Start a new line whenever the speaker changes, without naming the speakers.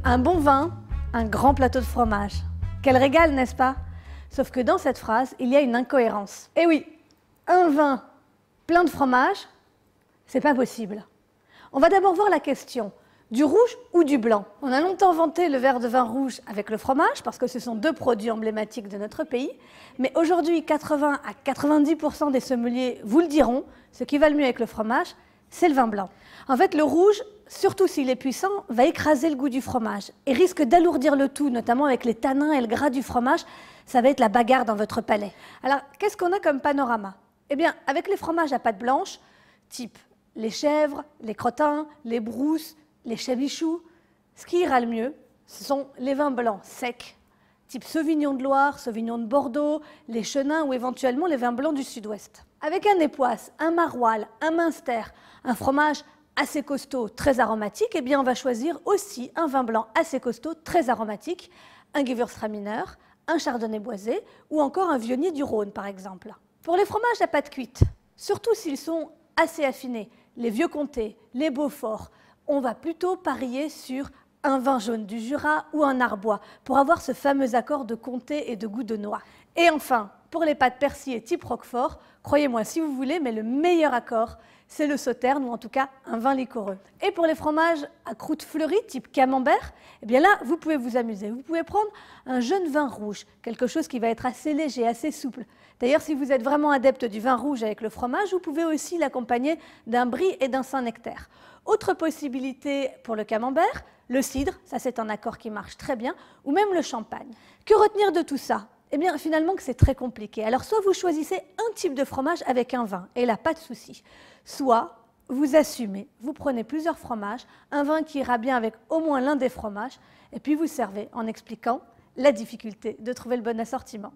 Un bon vin, un grand plateau de fromage. Quel régal, n'est-ce pas? Sauf que dans cette phrase, il y a une incohérence. Eh oui, un vin plein de fromage, c'est pas possible. On va d'abord voir la question. Du rouge ou du blanc? On a longtemps vanté le verre de vin rouge avec le fromage, parce que ce sont deux produits emblématiques de notre pays. Mais aujourd'hui, 80 à 90% des sommeliers vous le diront, ce qui va le mieux avec le fromage, c'est le vin blanc. En fait, le rouge, surtout s'il est puissant, va écraser le goût du fromage et risque d'alourdir le tout, notamment avec les tanins et le gras du fromage. Ça va être la bagarre dans votre palais. Alors, qu'est-ce qu'on a comme panorama? Eh bien, avec les fromages à pâte blanche, type les chèvres, les crottins, les brousses, les chabichous, ce qui ira le mieux, ce sont les vins blancs secs, type Sauvignon de Loire, Sauvignon de Bordeaux, les Chenins ou éventuellement les vins blancs du Sud-Ouest. Avec un époisse, un maroilles, un Münster, un fromage assez costaud, très aromatique, eh bien on va choisir aussi un vin blanc assez costaud, très aromatique, un Gewürztraminer, un Chardonnay boisé ou encore un Viognier du Rhône par exemple. Pour les fromages à pâte cuite, surtout s'ils sont assez affinés, les vieux comtés, les Beaufort, on va plutôt parier sur un vin jaune du Jura ou un Arbois pour avoir ce fameux accord de comté et de goût de noix. Et enfin, pour les pâtes persillées type Roquefort, croyez-moi si vous voulez, mais le meilleur accord, c'est le Sauterne ou en tout cas un vin liquoreux. Et pour les fromages à croûte fleurie type Camembert, eh bien là, vous pouvez vous amuser. Vous pouvez prendre un jeune vin rouge, quelque chose qui va être assez léger, assez souple. D'ailleurs, si vous êtes vraiment adepte du vin rouge avec le fromage, vous pouvez aussi l'accompagner d'un brie et d'un Saint-Nectaire. Autre possibilité pour le Camembert, le cidre, ça c'est un accord qui marche très bien, ou même le champagne. Que retenir de tout ça? Eh bien, finalement, que c'est très compliqué. Alors, soit vous choisissez un type de fromage avec un vin, et là, pas de souci. Soit vous assumez, vous prenez plusieurs fromages, un vin qui ira bien avec au moins l'un des fromages, et puis vous servez en expliquant la difficulté de trouver le bon assortiment.